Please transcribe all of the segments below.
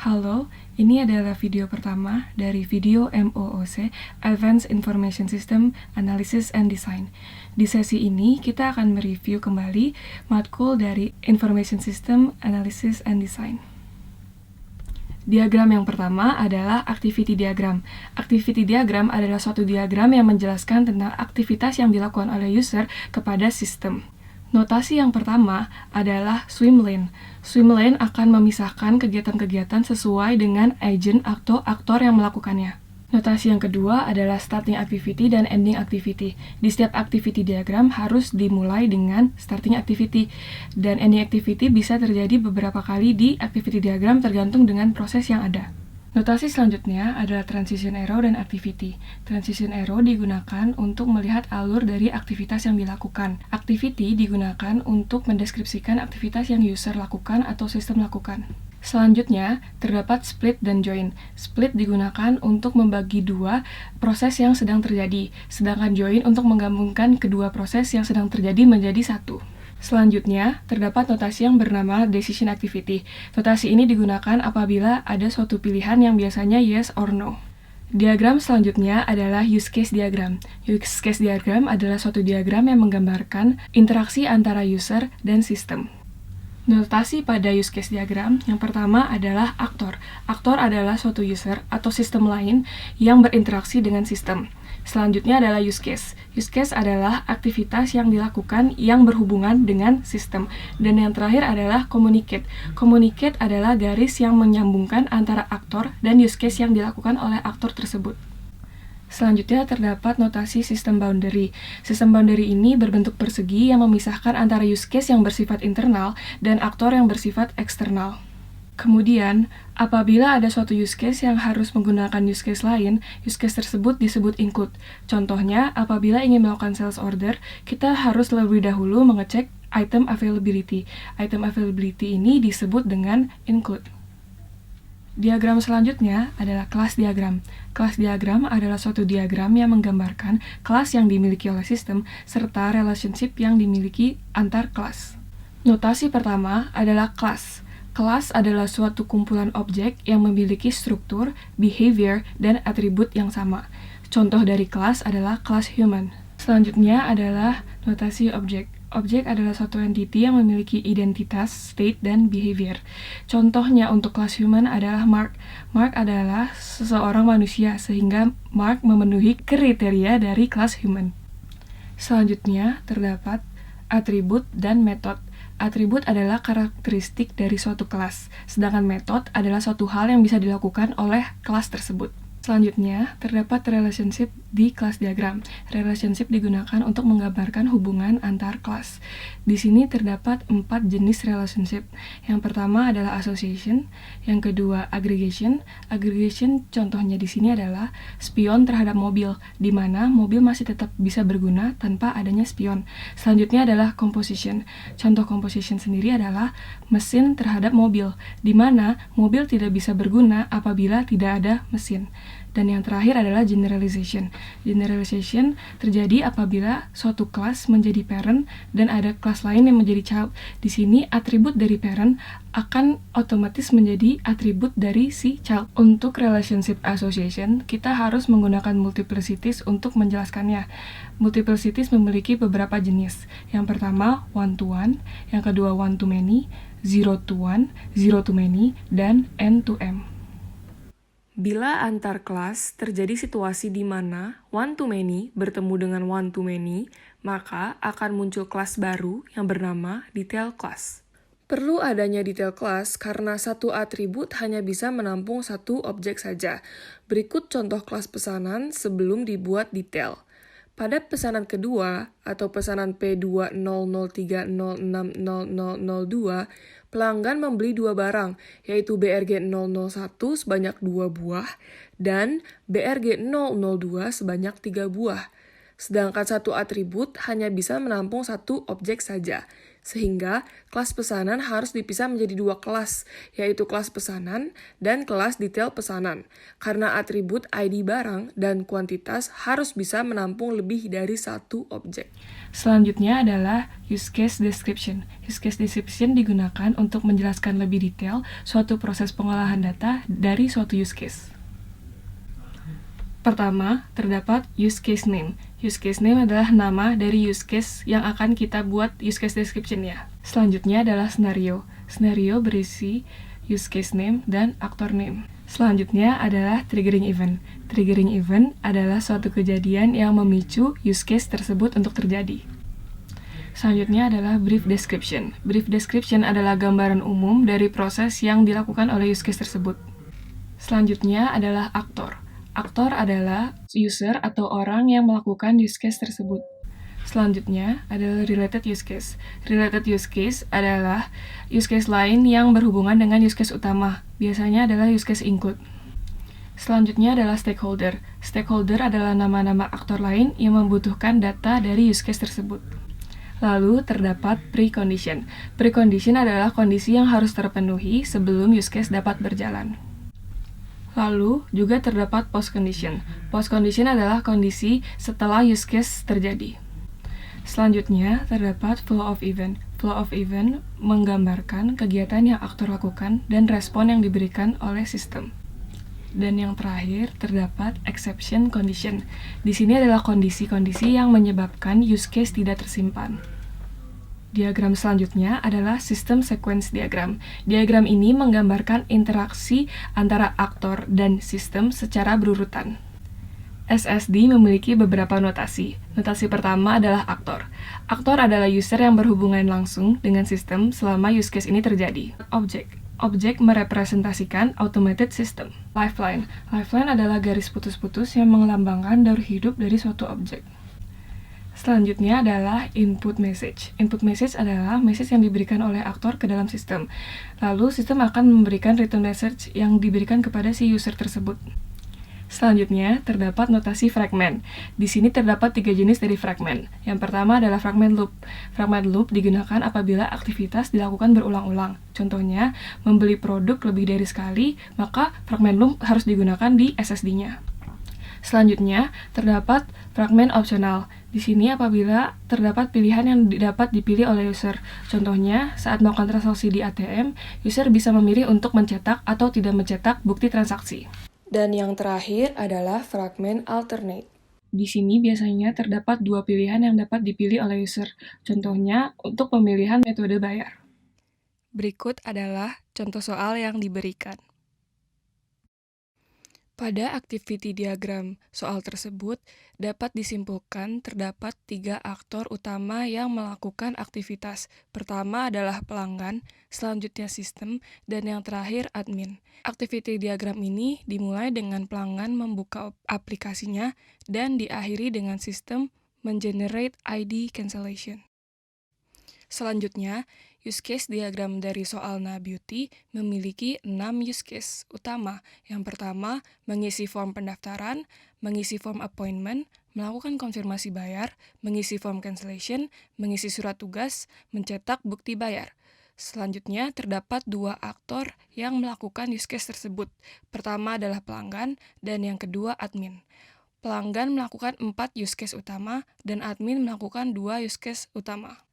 Halo, ini adalah video pertama dari video MOOC, Advanced Information System Analysis and Design. Di sesi ini, kita akan mereview kembali matkul dari Information System Analysis and Design. Diagram yang pertama adalah activity diagram. Activity diagram adalah suatu diagram yang menjelaskan tentang aktivitas yang dilakukan oleh user kepada sistem. Notasi yang pertama adalah swim lane. Swim lane akan memisahkan kegiatan-kegiatan sesuai dengan agent atau aktor yang melakukannya. Notasi yang kedua adalah starting activity dan ending activity. Di setiap activity diagram harus dimulai dengan starting activity, dan ending activity bisa terjadi beberapa kali di activity diagram tergantung dengan proses yang ada. Notasi selanjutnya adalah transition arrow dan activity. Transition arrow digunakan untuk melihat alur dari aktivitas yang dilakukan. Activity digunakan untuk mendeskripsikan aktivitas yang user lakukan atau sistem lakukan. Selanjutnya, terdapat split dan join. Split digunakan untuk membagi dua proses yang sedang terjadi, sedangkan join untuk menggabungkan kedua proses yang sedang terjadi menjadi satu. Selanjutnya, terdapat notasi yang bernama decision activity. Notasi ini digunakan apabila ada suatu pilihan yang biasanya yes or no. Diagram selanjutnya adalah use case diagram. Use case diagram adalah suatu diagram yang menggambarkan interaksi antara user dan sistem. Notasi pada use case diagram yang pertama adalah aktor. Aktor adalah suatu user atau sistem lain yang berinteraksi dengan sistem. Selanjutnya adalah use case. Use case adalah aktivitas yang dilakukan yang berhubungan dengan sistem. Dan yang terakhir adalah communicate. Communicate adalah garis yang menyambungkan antara aktor dan use case yang dilakukan oleh aktor tersebut. Selanjutnya terdapat notasi system boundary. System boundary ini berbentuk persegi yang memisahkan antara use case yang bersifat internal dan aktor yang bersifat eksternal. Kemudian, apabila ada suatu use case yang harus menggunakan use case lain, use case tersebut disebut include. Contohnya, apabila ingin melakukan sales order, kita harus lebih dahulu mengecek item availability. Item availability ini disebut dengan include. Diagram selanjutnya adalah kelas diagram. Kelas diagram adalah suatu diagram yang menggambarkan kelas yang dimiliki oleh sistem serta relationship yang dimiliki antar kelas. Notasi pertama adalah kelas. Kelas adalah suatu kumpulan objek yang memiliki struktur, behavior, dan atribut yang sama. Contoh dari kelas adalah kelas human. Selanjutnya adalah notasi objek. Objek adalah suatu entity yang memiliki identitas, state, dan behavior. Contohnya untuk kelas human adalah Mark. Mark adalah seseorang manusia, sehingga Mark memenuhi kriteria dari kelas human. Selanjutnya terdapat atribut dan metode. Atribut adalah karakteristik dari suatu kelas, sedangkan metode adalah suatu hal yang bisa dilakukan oleh kelas tersebut. Selanjutnya, terdapat relationship di kelas diagram. Relationship digunakan untuk menggambarkan hubungan antar kelas. Di sini terdapat 4 jenis relationship. Yang pertama adalah association, yang kedua aggregation. Aggregation contohnya di sini adalah spion terhadap mobil, di mana mobil masih tetap bisa berguna tanpa adanya spion. Selanjutnya adalah composition. Contoh composition sendiri adalah mesin terhadap mobil, di mana mobil tidak bisa berguna apabila tidak ada mesin. Dan yang terakhir adalah generalization. Generalization terjadi apabila suatu kelas menjadi parent dan ada kelas lain yang menjadi child. Di sini atribut dari parent akan otomatis menjadi atribut dari si child. Untuk relationship association, kita harus menggunakan multiplicities untuk menjelaskannya. Multiplicities memiliki beberapa jenis. Yang pertama one-to-one, yang kedua one-to-many, zero-to-one, zero-to-many, dan n-to-m. Bila antar kelas terjadi situasi di mana one-to-many bertemu dengan one-to-many, maka akan muncul kelas baru yang bernama detail class. Perlu adanya detail class karena satu atribut hanya bisa menampung satu objek saja. Berikut contoh kelas pesanan sebelum dibuat detail. Pada pesanan kedua atau pesanan P2003060002, pelanggan membeli 2 barang, yaitu BRG 001 sebanyak 2 buah dan BRG 002 sebanyak 3 buah. Sedangkan satu atribut hanya bisa menampung satu objek saja. Sehingga kelas pesanan harus dipisah menjadi dua kelas, yaitu kelas pesanan dan kelas detail pesanan. Karena atribut ID barang dan kuantitas harus bisa menampung lebih dari satu objek. Selanjutnya adalah use case description. Use case description digunakan untuk menjelaskan lebih detail suatu proses pengolahan data dari suatu use case. Pertama, terdapat use case name. Use case name adalah nama dari use case yang akan kita buat use case description-nya. Selanjutnya adalah scenario. Scenario berisi use case name dan actor name. Selanjutnya adalah triggering event. Triggering event adalah suatu kejadian yang memicu use case tersebut untuk terjadi. Selanjutnya adalah brief description. Brief description adalah gambaran umum dari proses yang dilakukan oleh use case tersebut. Selanjutnya adalah aktor. Aktor adalah user atau orang yang melakukan use case tersebut. Selanjutnya adalah related use case. Related use case adalah use case lain yang berhubungan dengan use case utama. Biasanya adalah use case include. Selanjutnya adalah stakeholder. Stakeholder adalah nama-nama aktor lain yang membutuhkan data dari use case tersebut. Lalu terdapat precondition. Precondition adalah kondisi yang harus terpenuhi sebelum use case dapat berjalan. Lalu, juga terdapat post-condition. Post-condition adalah kondisi setelah use case terjadi. Selanjutnya, terdapat flow of event. Flow of event menggambarkan kegiatan yang aktor lakukan dan respon yang diberikan oleh sistem. Dan yang terakhir, terdapat exception condition. Di sini adalah kondisi-kondisi yang menyebabkan use case tidak tersimpan. Diagram selanjutnya adalah System Sequence Diagram. Diagram ini menggambarkan interaksi antara aktor dan sistem secara berurutan. SSD memiliki beberapa notasi. Notasi pertama adalah aktor. Aktor adalah user yang berhubungan langsung dengan sistem selama use case ini terjadi. Objek. Objek merepresentasikan automated system. Lifeline. Lifeline adalah garis putus-putus yang melambangkan daur hidup dari suatu objek. Selanjutnya adalah input message. Input message adalah message yang diberikan oleh aktor ke dalam sistem. Lalu sistem akan memberikan return message yang diberikan kepada si user tersebut. Selanjutnya, terdapat notasi fragment. Di sini terdapat 3 jenis dari fragment. Yang pertama adalah fragment loop. Fragment loop digunakan apabila aktivitas dilakukan berulang-ulang. Contohnya, membeli produk lebih dari sekali, maka fragment loop harus digunakan di SSD-nya. Selanjutnya, terdapat fragment opsional. Di sini apabila terdapat pilihan yang dapat dipilih oleh user. Contohnya, saat melakukan transaksi di ATM, user bisa memilih untuk mencetak atau tidak mencetak bukti transaksi. Dan yang terakhir adalah fragment alternate. Di sini biasanya terdapat 2 pilihan yang dapat dipilih oleh user. Contohnya, untuk pemilihan metode bayar. Berikut adalah contoh soal yang diberikan. Pada activity diagram soal tersebut, dapat disimpulkan terdapat 3 aktor utama yang melakukan aktivitas. Pertama adalah pelanggan, selanjutnya sistem, dan yang terakhir admin. Activity diagram ini dimulai dengan pelanggan membuka aplikasinya dan diakhiri dengan sistem mengenerate ID cancellation. Selanjutnya, use case diagram dari soal NaBeauty memiliki 6 use case utama. Yang pertama, mengisi form pendaftaran, mengisi form appointment, melakukan konfirmasi bayar, mengisi form cancellation, mengisi surat tugas, mencetak bukti bayar. Selanjutnya, terdapat 2 aktor yang melakukan use case tersebut. Pertama adalah pelanggan, dan yang kedua admin. Pelanggan melakukan 4 use case utama, dan admin melakukan 2 use case utama.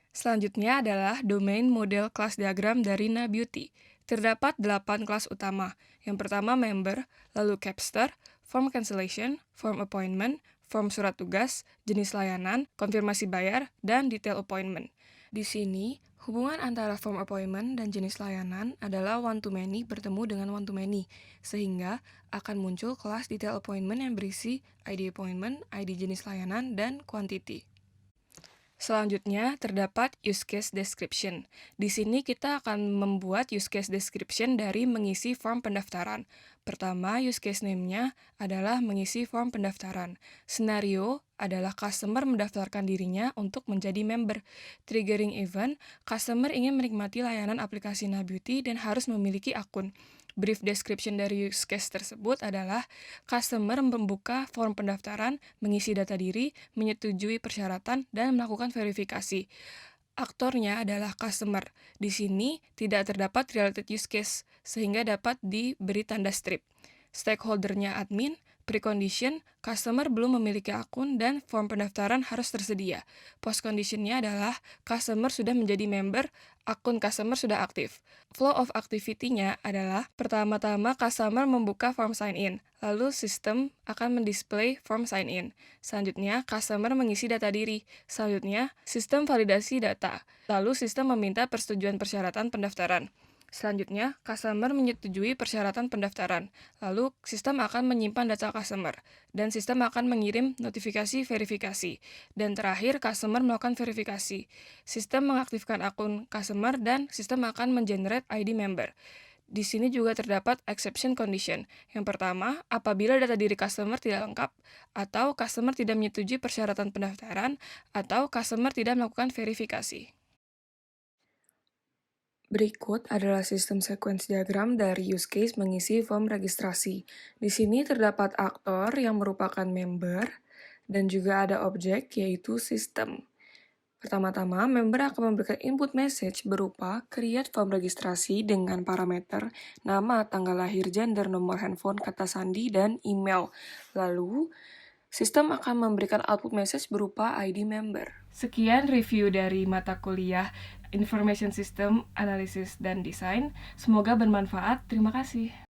Selanjutnya adalah domain model kelas diagram dari NaBeauty. Terdapat 8 kelas utama. Yang pertama member, lalu capster, form cancellation, form appointment, form surat tugas, jenis layanan, konfirmasi bayar, dan detail appointment. Di sini, hubungan antara form appointment dan jenis layanan adalah one-to-many bertemu dengan one-to-many, sehingga akan muncul kelas detail appointment yang berisi ID appointment, ID jenis layanan, dan quantity. Selanjutnya, terdapat use case description. Di sini kita akan membuat use case description dari mengisi form pendaftaran. Pertama, use case name-nya adalah mengisi form pendaftaran. Scenario adalah customer mendaftarkan dirinya untuk menjadi member. Triggering event, customer ingin menikmati layanan aplikasi NaBeauty dan harus memiliki akun. Brief description dari use case tersebut adalah customer membuka form pendaftaran, mengisi data diri, menyetujui persyaratan, dan melakukan verifikasi. Aktornya adalah customer. Di sini tidak terdapat related use case, sehingga dapat diberi tanda strip. Stakeholdernya admin, precondition, customer belum memiliki akun, dan form pendaftaran harus tersedia. Postconditionnya adalah customer sudah menjadi member, akun customer sudah aktif. Flow of activity-nya adalah pertama-tama customer membuka form sign in, lalu sistem akan mendisplay form sign in. Selanjutnya, customer mengisi data diri. Selanjutnya, sistem validasi data. Lalu sistem meminta persetujuan persyaratan pendaftaran. Selanjutnya, customer menyetujui persyaratan pendaftaran. Lalu, sistem akan menyimpan data customer, dan sistem akan mengirim notifikasi verifikasi. Dan terakhir, customer melakukan verifikasi. Sistem mengaktifkan akun customer, dan sistem akan mengenerate ID member. Di sini juga terdapat exception condition. Yang pertama, apabila data diri customer tidak lengkap, atau customer tidak menyetujui persyaratan pendaftaran, atau customer tidak melakukan verifikasi. Berikut adalah sistem sequence diagram dari use case mengisi form registrasi. Di sini terdapat aktor yang merupakan member, dan juga ada objek yaitu sistem. Pertama-tama, member akan memberikan input message berupa create form registrasi dengan parameter nama, tanggal lahir, gender, nomor handphone, kata sandi, dan email. Lalu, sistem akan memberikan output message berupa ID member. Sekian review dari mata kuliah Information System, Analysis, dan Design. Semoga bermanfaat. Terima kasih.